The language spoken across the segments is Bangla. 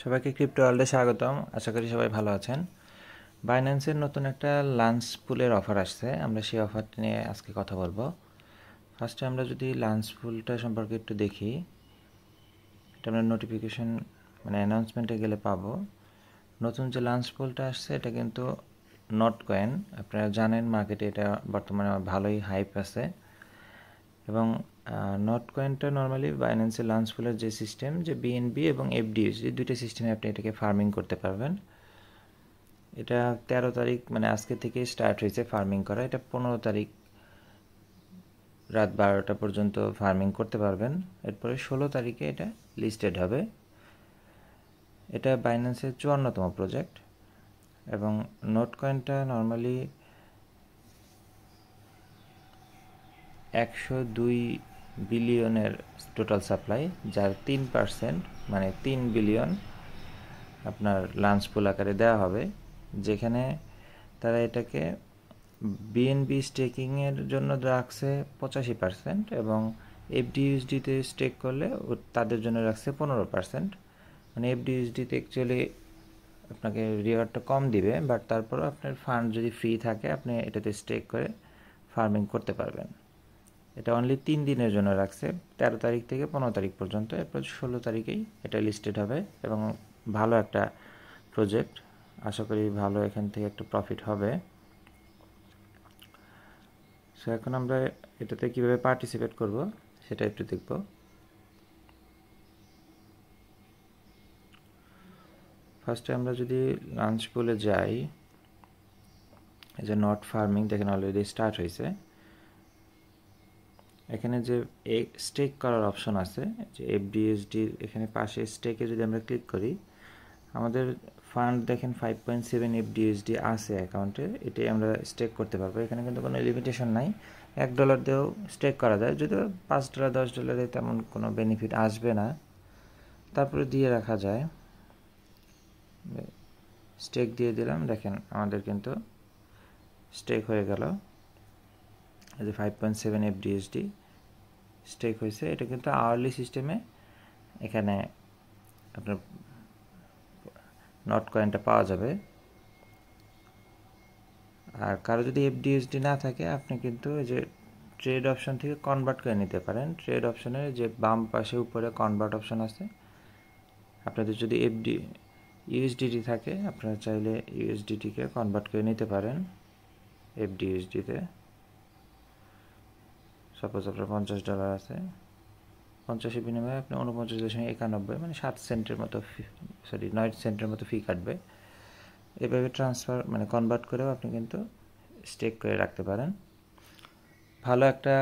সবাইকে ক্রিপ্টো ওয়ার্ল্ডে স্বাগতম। আশা করি সবাই ভালো আছেন। বাইন্যান্সের নতুন একটা লাঞ্চ পুলের অফার আসছে, আমরা সেই অফারটা নিয়ে আজকে কথা বলবো। ফার্স্টে আমরা যদি লাঞ্চ পুলটা সম্পর্কে একটু দেখি, এটা আমরা নোটিফিকেশন অ্যানাউন্সমেন্টে গেলে পাবো। নতুন যে লাঞ্চ পুলটা আসছে এটা কিন্তু নট কয়েন। আপনারা জানেন মার্কেটে এটা বর্তমানে ভালোই হাইপ আছে, এবং নট কয়েনটা নর্মালি বাইন্যান্সের লাঞ্চ পুলের যে সিস্টেম, যে বিএনবি এবং এফডিইউএসডি দুইটা সিস্টেমে আপনি এটাকে ফার্মিং করতে পারবেন। এটা 13 তারিখ আজকে থেকে স্টার্ট হয়েছে ফার্মিং করা। এটা 15 তারিখ রাত 12টা পর্যন্ত ফার্মিং করতে পারবেন। এরপরে 16 তারিখে এটা লিস্টেড হবে। এটা বাইন্যান্সের 54তম প্রজেক্ট, এবং নোট কয়েনটা নর্মালি 102 বিলিয়নের টোটাল সাপ্লাই, যার 3% 3 বিলিয়ন আপনার লাঞ্চ পুল আকারে দেওয়া হবে, যেখানে তারা এটাকে বিএনবি স্টেকিংয়ের জন্য রাখছে 85%, এবং এফডিইউএসডিতে স্টেক করলে তাদের জন্য রাখছে 15%। এফডিইউএসডিতে অ্যাকচুয়ালি আপনাকে রিওয়ার্ডটা কম দিবে, বাট তারপরও আপনার ফান্ড যদি ফ্রি থাকে আপনি এটাতে স্টেক করে ফার্মিং করতে পারবেন। এটা অনলি 3 দিনের জন্য রাখছে, 13 তারিখ থেকে 15 তারিখ পর্যন্ত। এরপর 16 তারিখেই এটা লিস্টেড হবে, এবং ভালো একটা প্রজেক্ট, আশা করি ভালো এখান থেকে একটু প্রফিট হবে। সো এখন আমরা এটাতে কীভাবে পার্টিসিপেট করব সেটা একটু দেখব। ফার্স্টে আমরা যদি লাঞ্চ পুলে যাই, এই যে নট ফার্মিং দেখেন অলরেডি স্টার্ট হয়েছে। এখানে যে স্টেক করার অপশন আছে, যে এফডিইউএসডি এখানে পাশে স্টেকে যদি আমরা ক্লিক করি, আমাদের ফান্ড দেখেন 5.7 এফডিইউএসডি আছে অ্যাকাউন্টে। এটাই আমরা স্টেক করতে পারবো। এখানে কিন্তু কোনো লিমিটেশন নাই, $1 দিয়েও স্টেক করা যায়, যদিও $5 $10 তেমন কোনো বেনিফিট আসবে না, তারপরে দিয়ে রাখা যায়। স্টেক দিয়ে দিলাম, দেখেন আমাদের কিন্তু স্টেক হয়ে গেল। এই যে 5.7 এফডিইউএসডি স্টেক হয়েছে। এটা কিন্তু আওয়ারলি সিস্টেমে এখানে আপনার নট কয়েনটা পাওয়া যাবে। আর কারো যদি এফডিইউএসডি না থাকে, আপনি কিন্তু এই যে ট্রেড অপশন থেকে কনভার্ট করে নিতে পারেন। ট্রেড অপশনের যে বাম পাশে উপরে কনভার্ট অপশন আছে, আপনাদের যদি ইউএসডিটি থাকে আপনারা চাইলে ইউএসডিটিকে কনভার্ট করে নিতে পারেন এফডিইউএসডিতে। সাপোজ আপনার $50 আছে, 50-এর বিনিময়ে আপনি 49.91 7 সেন্টের মতো 9 সেন্টের মতো ফি কাটবে। এভাবে ট্রান্সফার কনভার্ট করেও আপনি কিন্তু স্টেক করে রাখতে পারেন। ভালো একটা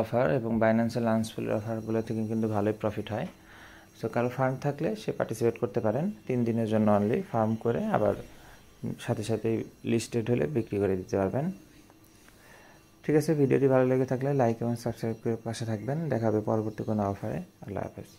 অফার, এবং বাইন্যান্সের লাঞ্চ পুলের অফারগুলো থেকে কিন্তু ভালোই প্রফিট হয়। সো কারো ফার্ম থাকলে সে পার্টিসিপেট করতে পারেন। 3 দিনের জন্য অনলি ফার্ম করে আবার সাথে সাথেই লিস্টেড হলে বিক্রি করে দিতে পারবেন। ঠিক আছে, ভিডিওটি ভালো লেগে থাকলে লাইক এবং সাবস্ক্রাইব করে পাশে থাকবেন। দেখা হবে পরবর্তী কোনো অফারে। আল্লাহ হাফেজ।